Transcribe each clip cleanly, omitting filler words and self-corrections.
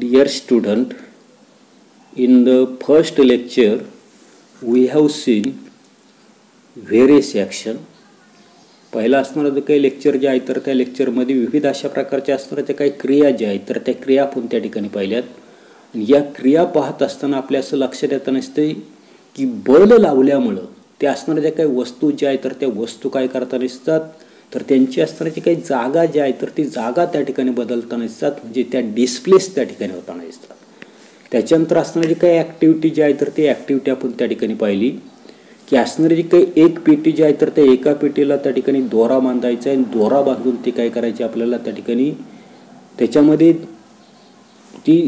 Dear student, in the first lecture we have seen various action. पहिला असणारं काही lecture जे आहे तर त्या लेक्चरमध्ये विविध अशा प्रकारच्या असणाऱ्या त्या काही क्रिया ज्या आहेत तर त्या क्रिया आपण त्या ठिकाणी पाहिल्यात. आणि या क्रिया पाहत असताना आपल्या असं लक्षात येतं नसते की बल लावल्यामुळं त्या असणाऱ्या ज्या काही वस्तू ज्या आहेत तर त्या वस्तू काय करता नसतात तर त्यांची असणाऱ्याची काही जागा ज्या आहे तर ती जागा त्या ठिकाणी बदलता नसतात, म्हणजे त्या डिस्प्लेस त्या ठिकाणी होता नसतात. त्याच्यानंतर असणारी काही ॲक्टिव्हिटी जी आहे तर ती ॲक्टिव्हिटी आपण त्या ठिकाणी पाहिली की असणारी जी काही एक पेटी जी आहे तर त्या एका पेटीला त्या ठिकाणी दोरा बांधायचा आहे आणि दोरा बांधून ती काय करायची आपल्याला त्या ठिकाणी त्याच्यामध्ये ती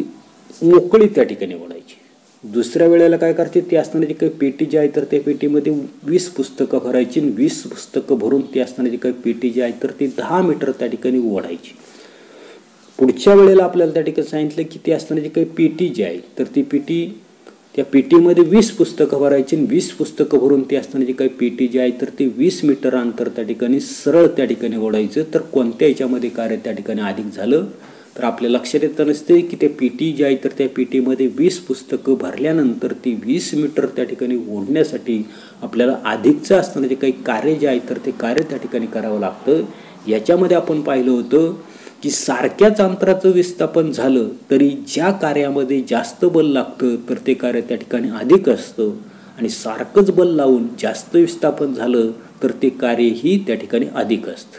मोकळी त्या ठिकाणी ओढायची. दुसऱ्या वेळेला काय करते ती असणारी जी काही पेटी जी आहे तर त्या पेटीमध्ये 20 पुस्तकं भरायची आणि 20 पुस्तकं भरून ती असणारी जी काही पेटी जी आहे तर ती 10 मीटर त्या ठिकाणी ओढायची. पुढच्या वेळेला आपल्याला त्या ठिकाणी सांगितलं की ती असणारी जी काही पेटी जी आहे तर ती पेटी त्या पेटीमध्ये 20 पुस्तकं भरायची आणि 20 पुस्तकं भरून ती असणारी जी काही पेटी जी आहे तर ती 20 मीटर अंतर त्या ठिकाणी सरळ त्या ठिकाणी ओढायचं. तर कोणत्या याच्यामध्ये कार्य त्या ठिकाणी अधिक झालं तर आपल्या लक्षात येतं नसते की ते पेटी जी आहे तर त्या पेटीमध्ये 20 पुस्तकं भरल्यानंतर ती 20 मीटर त्या ठिकाणी ओढण्यासाठी आपल्याला अधिकचं असणारं जे काही कार्य जे आहे तर ते कार्य त्या ठिकाणी करावं लागतं. याच्यामध्ये आपण पाहिलं होतं की सारख्याच अंतराचं विस्थापन झालं तरी ज्या कार्यामध्ये जास्त बल लागतं तर ते कार्य त्या ठिकाणी अधिक असतं आणि सारखंच बल लावून जास्त विस्थापन झालं तर ते कार्यही त्या ठिकाणी अधिक असतं.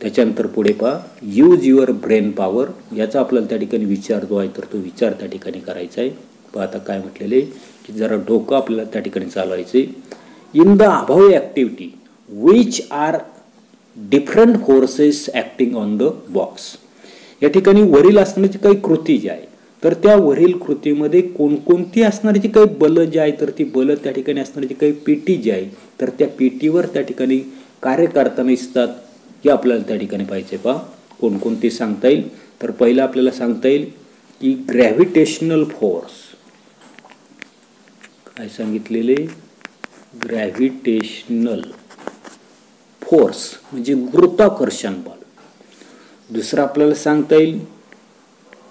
त्याच्यानंतर पुढे पहा यूज युअर ब्रेन पॉवर, याचा आपल्याला त्या ठिकाणी विचार जो आहे तर तो विचार त्या ठिकाणी करायचा आहे. पहा आता काय म्हटलेलं आहे की जरा डोकं आपल्याला त्या ठिकाणी चालवायचं आहे. In the above activity which are different forces acting on the box. या ठिकाणी वरील असणारी काही कृती जी आहे तर त्या वरील कृतीमध्ये कोणकोणती असणारी जी काही बलं जी आहे तर ती बलं त्या ठिकाणी असणारी जी काही पेटी जी आहे तर त्या पेटीवर त्या ठिकाणी कार्य करताना असतात हे आपल्याला त्या ठिकाणी पाहिजे. पहा कोणकोणती सांगता येईल तर पहिलं आपल्याला सांगता येईल की ग्रॅव्हिटेशनल फोर्स. काय सांगितलेले ग्रॅव्हिटेशनल फोर्स म्हणजे गुरुत्वाकर्षण बल. दुसरं आपल्याला सांगता येईल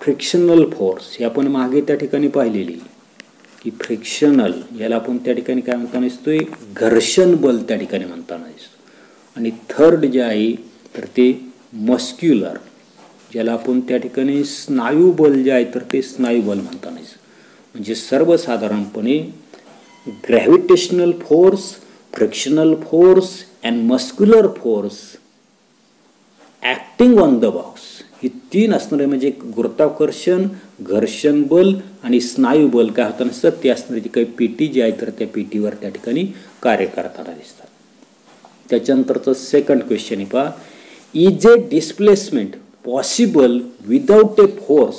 फ्रिक्शनल फोर्स, हे आपण मागे त्या ठिकाणी पाहिलेली की फ्रिक्शनल याला आपण त्या ठिकाणी काय म्हणताना दिसतोय घर्षण बल त्या ठिकाणी म्हणताना दिसतो. आणि थर्ड जे आहे तर ते मस्क्युलर, ज्याला आपण त्या ठिकाणी स्नायू बल जे आहे तर ते स्नायू बल म्हणताना दिसतो. म्हणजे सर्वसाधारणपणे gravitational force, frictional force and muscular force acting on the box ही तीन असणारे म्हणजे गुरुत्वाकर्षण, घर्षण बल आणि स्नायू बल काय होताना दिसतात ते असणारी जी काही पेटी जी आहे तर त्या पेटीवर त्या ठिकाणी कार्य करताना दिसतात. त्याच्यानंतरचं सेकंड क्वेश्चन आहे पहा is a displacement possible without a force,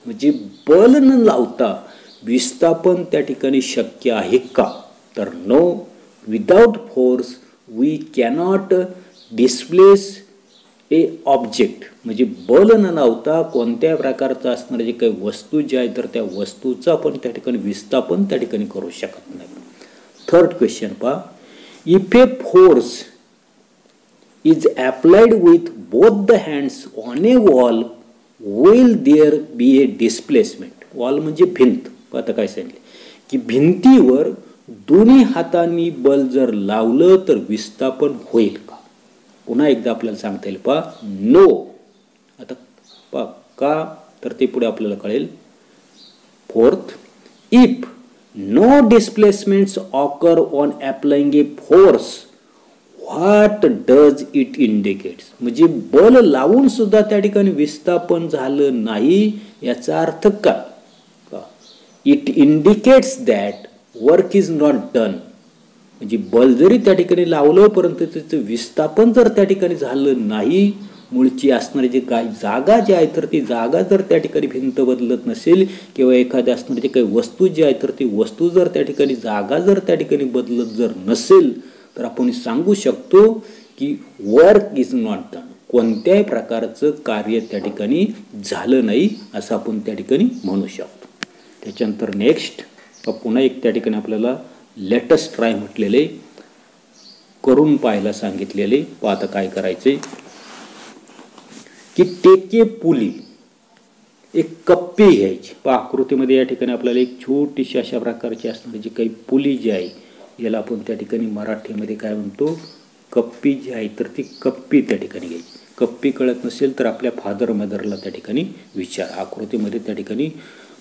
म्हणजे बल न लावता विस्थापन त्या ठिकाणी शक्य आहे का तर no, without force we cannot displace a object, म्हणजे बल न लावता कोणत्या प्रकारचं असणारे जे काही वस्तू जी आहे तर त्या वस्तूचं आपण त्या ठिकाणी विस्थापन त्या ठिकाणी करू शकत नाही. थर्ड क्वेश्चन पहा if a force is applied with both the hands on a wall will there be a displacement. wall म्हणजे भिंत. आता काय सांगितले की भिंतीवर दोन्ही हातांनी बल जर लावलं तर विस्थापन होईल का. पुन्हा एकदा आपल्याला सांगता येईल पहा नो. आता पहा का तर ते पुढे आपल्याला कळेल. Fourth if no displacements occur on applying a force what does it indicates, म्हणजे बल लावून सुद्धा त्या ठिकाणी विस्थापन झालं नाही याचा अर्थ काय. It indicates that work is not done, म्हणजे बल जरी त्या ठिकाणी लावलं परंतु त्याचं विस्थापन जर त्या ठिकाणी झालं नाही, मूळची असणारी जी काय जागा जी आहे तर ती जागा जर त्या ठिकाणी भिंत बदलत नसेल किंवा एखाद्या असणारी जी काही वस्तू जी आहे तर ती वस्तू जर त्या ठिकाणी जागा जर त्या ठिकाणी बदलत जर नसेल तर आपण सांगू शकतो की वर्क इज नॉट डन, कोणत्याही प्रकारचं कार्य त्या ठिकाणी झालं नाही असं आपण त्या ठिकाणी म्हणू शकतो. त्याच्यानंतर नेक्स्ट पुन्हा एक त्या ठिकाणी आपल्याला लेटेस्ट ट्राय म्हटलेले करून पाहायला सांगितलेले. आता काय करायचे की टेक ए पुली एक कप्पी घ्यायची. पहा आकृतीमध्ये या ठिकाणी आपल्याला एक छोटीशी अशा प्रकारची असणारी जी काही पुली जी आहे, याला आपण त्या ठिकाणी मराठीमध्ये काय म्हणतो, कप्पी जी आहे, तर ती कप्पी त्या ठिकाणी घ्यायची. कप्पी कळत नसेल तर आपल्या फादर मदरला त्या ठिकाणी विचार. आकृतीमध्ये त्या ठिकाणी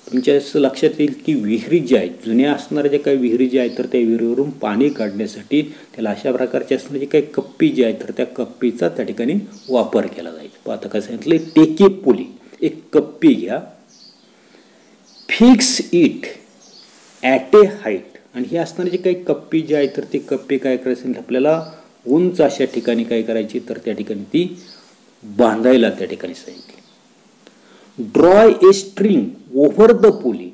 तुमच्या असं लक्षात येईल की विहिरी जी आहे, जुन्या असणाऱ्या ज्या काही विहिरी जी आहे, तर त्या विहिरीवरून पाणी काढण्यासाठी त्याला अशा प्रकारची असणारी काही कप्पी जी आहे, तर त्या कप्पीचा त्या ठिकाणी वापर केला जायचा. आता काय सांगितलं, टेकी पुली, एक कप्पी घ्या, fix it at a height. आणि ही असणारी जी काही कप्पी जी आहे, तर ती कप्पी काय करायची, आपल्याला उंच अशा ठिकाणी काय करायची, तर त्या ठिकाणी ती बांधायला त्या ठिकाणी सांगितली. Draw a string over the pulley.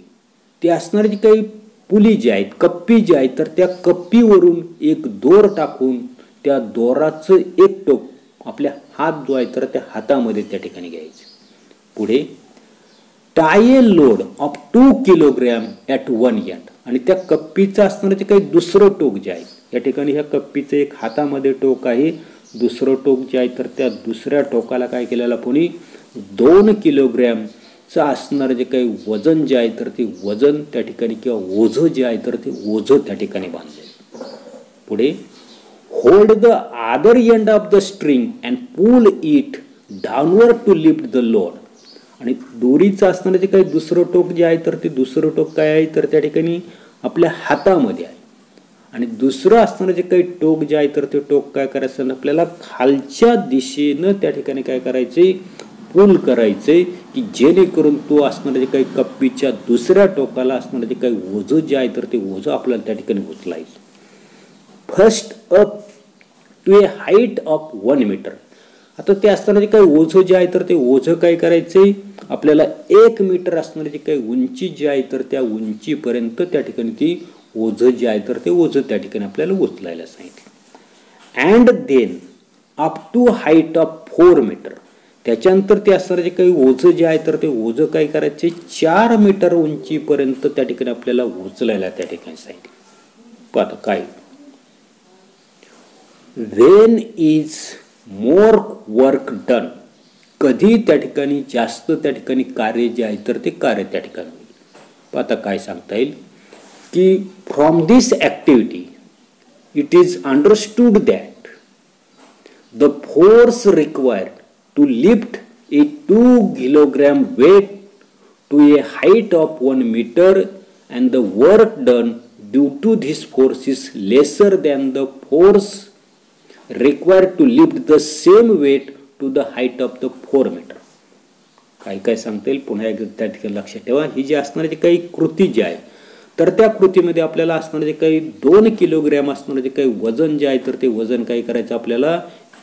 ते असणारी जी काही पुली जी आहेत, कप्पी जी आहे, तर त्या कप्पीवरून एक दोर टाकून त्या दोराचं एक टोक आपल्या हात जो आहे, तर त्या हातामध्ये त्या ठिकाणी घ्यायचं. पुढे tie a load of 2 kilogram at one end. आणि त्या कप्पीचं असणारं जे काही दुसरं टोक जे आहे, या ठिकाणी ह्या कप्पीचं एक हातामध्ये टोक आहे, दुसरं टोक जे आहे, तर त्या दुसऱ्या टोकाला काय केलेलं कोणी 2 किलोग्रॅमचं असणारं जे काही वजन जे आहे, तर ते वजन त्या ठिकाणी किंवा ओझं जे आहे, तर ते ओझं त्या ठिकाणी बांधले. पुढे hold the other end of the string and pull it downward to lift the load. आणि दोरीचं असणारं जे काही दुसरं टोक जे आहे, तर ते दुसरं टोक काय आहे, तर त्या ठिकाणी आपल्या हातामध्ये आहे. आणि दुसरं असणारं जे काही टोक जे आहे, तर ते टोक काय करायचं, आपल्याला खालच्या दिशेनं त्या ठिकाणी काय करायचे, पुल करायचे, की जेणेकरून तो असणारं जे काही कप्पीच्या दुसऱ्या टोकाला असणारं जे काही ओझं जे आहे, तर ते ओझं आपल्याला त्या ठिकाणी उचलायचं. First up to a height of 1 metre. आता ते असताना जे काही ओझं जे आहे, तर ते ओझं काय करायचंय, आपल्याला 1 मीटर असणारी जी काही उंची जी आहे, तर त्या उंचीपर्यंत त्या ठिकाणी ती ओझं जे आहे, तर ते ओझं त्या ठिकाणी आपल्याला उचलायला सांगितलं. And then up to height of 4 metre. त्याच्यानंतर ते असणारं जे काही ओझं जे आहे, तर ते ओझं काय करायचे, 4 मीटर उंचीपर्यंत त्या ठिकाणी आपल्याला उचलायला त्या ठिकाणी सांगितलं. आता काय, when is more work done. कधी त्या ठिकाणी जास्त त्या ठिकाणी कार्य जे आहे, तर ते कार्य त्या ठिकाणी होईल. आता काय सांगता येईल, की from this activity it is understood that the force required to lift a 2 kilogram weight to a height of 1 meter and the work done due to this force is lesser than the force required to lift the same weight to the height of the 4 meter. काय काय सांगता येईल, पुन्हा एकदा त्या ठिकाणी लक्षात ठेवा. ही जी असणारी जी काही कृती जी आहे, तर त्या कृतीमध्ये आपल्याला असणारं जे काही 2 किलोग्रॅम असणारं जे काही वजन जे आहे, तर ते वजन काय करायचं, आपल्याला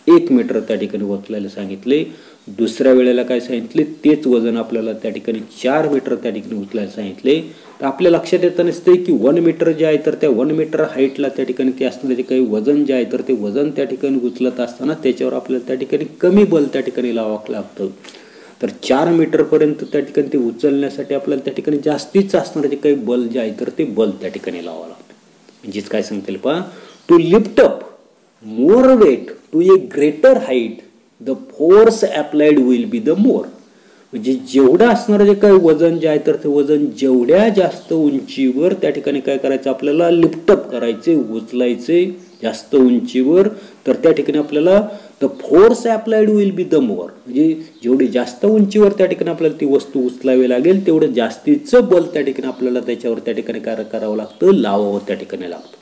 1 मीटर त्या ठिकाणी उचलायला सांगितले. दुसऱ्या वेळेला काय सांगितले, तेच वजन आपल्याला त्या ठिकाणी 4 मीटर त्या ठिकाणी उचलायला सांगितले. तर आपल्या लक्षात येतं नसते की 1 मीटर जे आहे, तर त्या 1 मीटर हाईटला त्या ठिकाणी ते असणारे जे काही वजन जे आहे, तर ते वजन त्या ठिकाणी उचलत असताना त्याच्यावर आपल्याला त्या ठिकाणी कमी बल त्या ठिकाणी लावावं लागतं. तर 4 मीटरपर्यंत त्या ठिकाणी ते उचलण्यासाठी आपल्याला त्या ठिकाणी जास्तीच असणारे जे काही बल जे आहे, तर ते बल त्या ठिकाणी लावावं लागतं. म्हणजेच काय सांगता येईल पहा, to lift up more weight to a greater height the force applied will be the more. म्हणजे जेवढं असणारं जे काही वजन जे आहे, तर ते वजन जेवढ्या जास्त उंचीवर त्या ठिकाणी काय करायचं, आपल्याला लिफ्टअप करायचे, उचलायचे जास्त उंचीवर, तर त्या ठिकाणी आपल्याला the force applied will be the more. म्हणजे जेवढी जास्त उंचीवर त्या ठिकाणी आपल्याला ती वस्तू उचलावी लागेल, तेवढं जास्तीचं बल त्या ठिकाणी आपल्याला त्याच्यावर त्या ठिकाणी काय करावं लागतं, लावावं त्या ठिकाणी लागतं.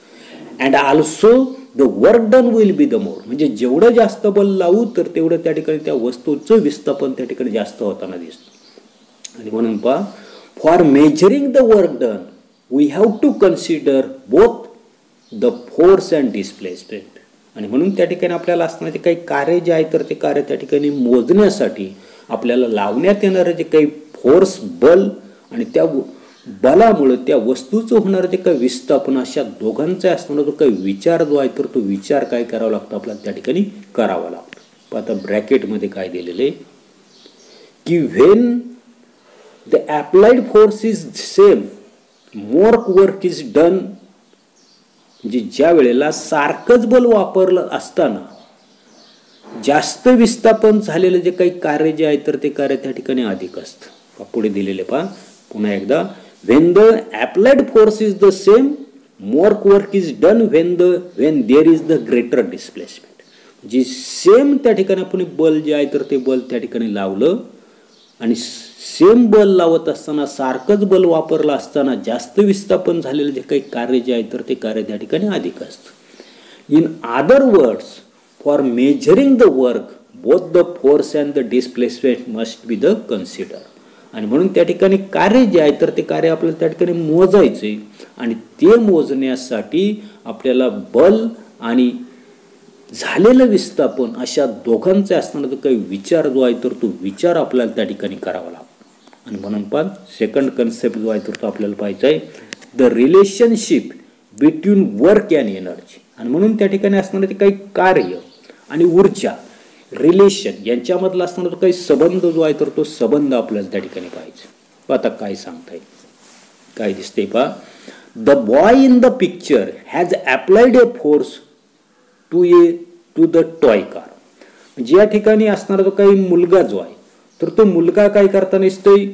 And also the work done will be the more. म्हणजे जेवढं जास्त बल लावू, तर तेवढं त्या ठिकाणी त्या वस्तूचं विस्थापन त्या ठिकाणी जास्त होताना दिसतं. आणि म्हणून पहा, for measuring the work done we have to consider both the force and displacement. आणि म्हणून त्या ठिकाणी आपल्याला असणारे काही कार्य जे आहे, तर ते कार्य त्या ठिकाणी मोजण्यासाठी आपल्याला लावण्यात येणारं जे काही फोर्स, बल, आणि त्या बलामुळे त्या वस्तूचं होणारं जे काही विस्थापन, अशा दोघांचा असणारा जो काही विचार जो आहे, तर तो विचार काय करावा लागतो, आपल्याला त्या ठिकाणी करावा लागतो. आता ब्रॅकेटमध्ये काय दिलेले, की when the applied force is same more work is done. म्हणजे ज्या वेळेला सारखंच बल वापरलं असताना जास्त विस्थापन झालेलं जे काही कार्य जे आहे, तर ते कार्य त्या ठिकाणी अधिक असतं. पुढे दिलेले पहा पुन्हा एकदा, when the applied force is the same, more work is done when there is the greater displacement. जी सेम त्या ठिकाणी आपण बल जे आहे तर ते बल त्या ठिकाणी लावलं आणि सेम बल लावत असताना सारखंच बल वापरलं असताना जास्त विस्थापन झालेलं जे काही कार्य जे आहे तर ते कार्य त्या ठिकाणी अधिक असतं. In other words, for measuring the work both the force and the displacement must be the consider. आणि म्हणून त्या ठिकाणी कार्य जे आहे तर ते कार्य आपल्याला त्या ठिकाणी मोजायचे आणि ते मोजण्यासाठी आपल्याला बल आणि झालेलं विस्थापन अशा दोघांचे असताना जो काही विचार जो आहे तर तो विचार आपल्याला त्या ठिकाणी करावा लागतो. आणि म्हणून पण सेकंड कन्सेप्ट जो आहे तर तो आपल्याला पाहायचा आहे, the relationship between work and energy. आणि म्हणून त्या ठिकाणी असणारे ते काही कार्य आणि ऊर्जा रिलेशन यांच्यामधला असणारा जो काही संबंध जो आहे तर तो संबंध आपल्याला त्या ठिकाणी पाहिजे. आता काय सांगता येईल, काय दिसते पहा, the boy in the picture has applied a force to the toy car. म्हणजे या ठिकाणी असणारा जो काही मुलगा जो आहे तर तो मुलगा काय करताना दिसतोय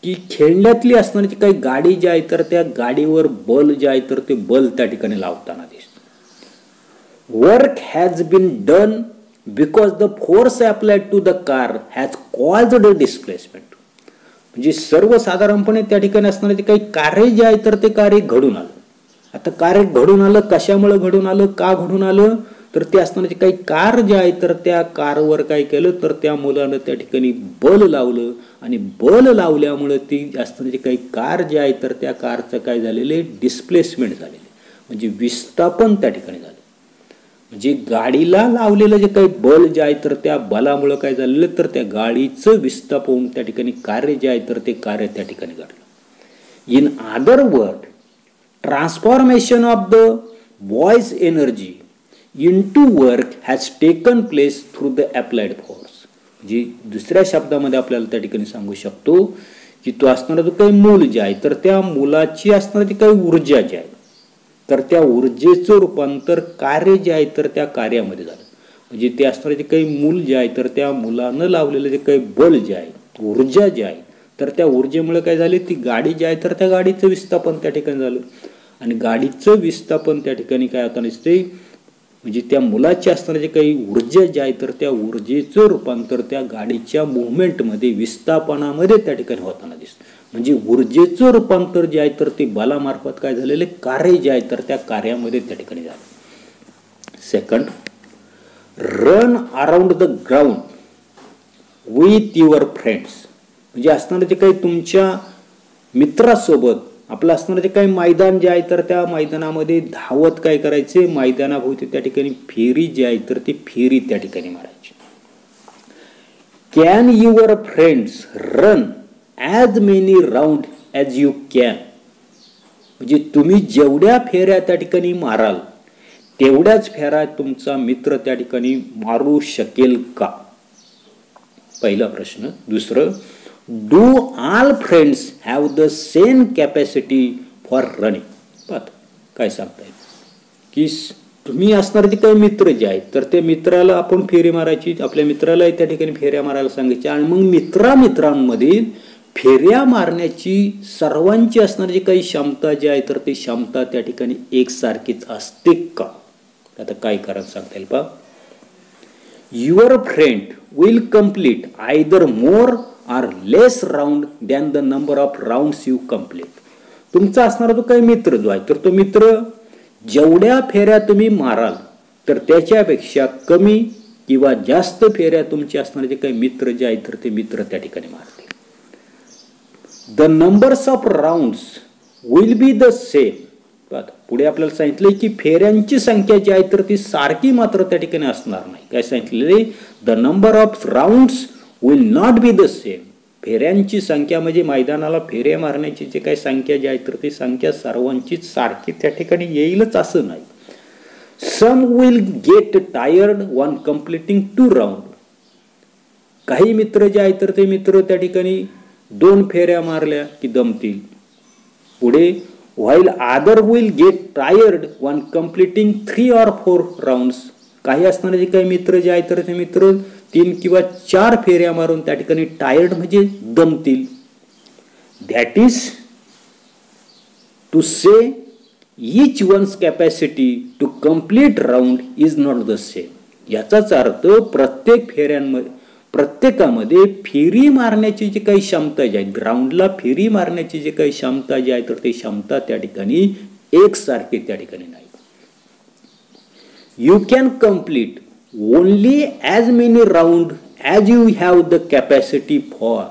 की खेळण्यातली असणारी काही गाडी जी आहे तर त्या गाडीवर बल जे आहे तर ते बल त्या ठिकाणी लावताना दिसतो. Work has been done because the force applied to the car has caused a displacement. म्हणजे सर्वसाधारणपणे त्या ठिकाणी असणारे काही कार्य जे आहे तर ते कार्य घडून आलं. आता कार्य घडून आलं, कशामुळे घडून आलं, का घडून आलं, तर ते असणारे काही कार जे आहे तर त्या कारवर काय केलं तर त्या मुलानं त्या ठिकाणी बल लावलं आणि बल लावल्यामुळे ती असणारे काही कार जे आहे तर त्या कारचं काय झालेले डिस्प्लेसमेंट झालेले, म्हणजे विस्थापन त्या ठिकाणी झालं. म्हणजे गाडीला लावलेलं जे काही बल जे आहे तर त्या बलामुळे काय झालेलं तर त्या गाडीचं विस्थापन त्या ठिकाणी कार्य जे आहे तर ते कार्य त्या ठिकाणी घडलं. In other word, transformation of the boys energy into work has taken place through the applied force. म्हणजे दुसऱ्या शब्दामध्ये आपल्याला त्या ठिकाणी सांगू शकतो की तो असणारा जो काही मूल जे आहे तर त्या मुलाची असणारी काही ऊर्जा जी आहे तर त्या ऊर्जेचं रूपांतर कार्य जे आहे तर त्या कार्यामध्ये झालं. म्हणजे ते असणारे जे काही मूल जे आहे तर त्या मुलानं लावलेलं जे काही बल जे आहे, ऊर्जा जी आहे तर त्या ऊर्जेमुळे काय झाले, ती गाडी जी आहे तर त्या गाडीचं विस्थापन त्या ठिकाणी झालं आणि गाडीचं विस्थापन त्या ठिकाणी काय होताना दिसते, म्हणजे त्या मुलाची असणारे जे काही ऊर्जा जी आहे तर त्या ऊर्जेचं रूपांतर त्या गाडीच्या मुवमेंटमध्ये विस्थापनामध्ये त्या ठिकाणी होताना दिसतं. म्हणजे ऊर्जेचं रूपांतर जे आहे तर ते बलामार्फत काय झालेले कार्य जे आहे तर त्या कार्यामध्ये त्या ठिकाणी झालं. Second, run around the ground with your friends. म्हणजे असणारे जे काही तुमच्या मित्रासोबत आपलं असणारे जे काही मैदान जे आहे तर त्या मैदानामध्ये धावत काय करायचे, मैदानाभोवती त्या ठिकाणी फेरी जी आहे तर ती फेरी त्या ठिकाणी मारायची. Can your friends run as many round as you can. म्हणजे तुम्ही जेवढ्या फेऱ्या त्या ठिकाणी माराल तेवढ्याच फेऱ्या तुमचा मित्र त्या ठिकाणी मारू शकेल का, पहिला प्रश्न. दुसरं, do all friends have the same capacity for running. पाहता काय सांगता येईल की तुम्ही असणारे जे काही मित्र जे आहेत तर त्या मित्राला आपण फेरी मारायची, आपल्या मित्राला त्या ठिकाणी फेऱ्या मारायला सांगायची आणि मग मित्रांमध्ये फेऱ्या मारण्याची सर्वांची असणारी जी काही क्षमता जी आहे तर ती क्षमता त्या ठिकाणी एकसारखीच असते का. आता काय कारण सांगता येईल पहा. Your friend will complete either more or less round than the number of rounds you complete. तुमचा असणारा जो काही मित्र जो आहे तर तो मित्र जेवढ्या फेऱ्या तुम्ही माराल तर त्याच्यापेक्षा कमी किंवा जास्त फेऱ्या तुमचे असणारे जे काही मित्र जे आहेत तर ते मित्र त्या ठिकाणी मारतील. The numbers of rounds will be the same. पुढे आपल्याला सांगितलंय की फेऱ्यांची संख्या जी आहे तर ती सारखी मात्र त्या ठिकाणी असणार नाही. काय सांगितलेले, the number of rounds will not be the same. फेऱ्यांची संख्या म्हणजे मैदानाला फेऱ्या मारण्याची जी काही संख्या जी आहे तर ती संख्या सर्वांचीच सारखी त्या ठिकाणी येईलच असं नाही. Some will get tired when completing 2 round. काही मित्र जे आहेत तर ते मित्र त्या ठिकाणी 2 फेऱ्या मारल्या की दमतील. पुढे, while other will get tired when completing 3 or 4 rounds. काही असणारे जे काही मित्र जे आहेत तर ते मित्र 3 किंवा 4 फेऱ्या मारून त्या ठिकाणी टायर्ड म्हणजे दमतील. That is to say each one's capacity to complete round is not the same. याचाच अर्थ प्रत्येकामध्ये फेरी मारण्याची जी काही क्षमता जी आहे, राऊंडला फेरी मारण्याची जी काही क्षमता जी आहे तर ती क्षमता त्या ठिकाणी एकसारखी त्या ठिकाणी नाही. You can complete only as many round as you have the capacity for.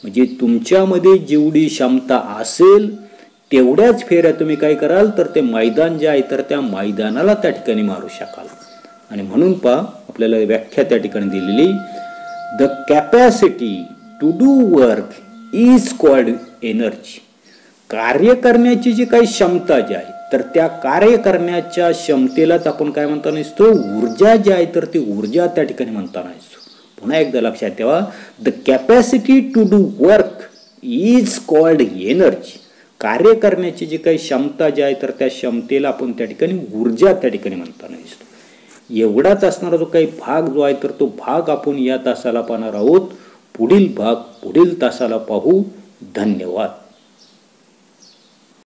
म्हणजे तुमच्यामध्ये जेवढी क्षमता असेल तेवढ्याच फेऱ्या तुम्ही काय कराल तर ते मैदान जे आहे तर त्या मैदानाला त्या ठिकाणी मारू शकाल. आणि म्हणून पहा आपल्याला व्याख्या त्या ठिकाणी दिलेली, the capacity to do work is called energy. कार्य करण्याची जी काही क्षमता जी आहे तर त्या कार्य करण्याच्या क्षमतेलाच आपण काय म्हणता नसतो, ऊर्जा जी आहे तर ती ऊर्जा त्या ठिकाणी म्हणता नसतो. पुन्हा एकदा लक्षात ठेवा, the capacity to do work is called energy. कार्य करण्याची जी काही क्षमता जी आहे तर त्या क्षमतेला आपण त्या ठिकाणी ऊर्जा त्या ठिकाणी म्हणताना दिसतो. एवढाच असणारा जो काही भाग जो आहे तर तो भाग आपण या तासाला पाहणार आहोत. पुढील भाग पुढील तासाला पाहू. धन्यवाद.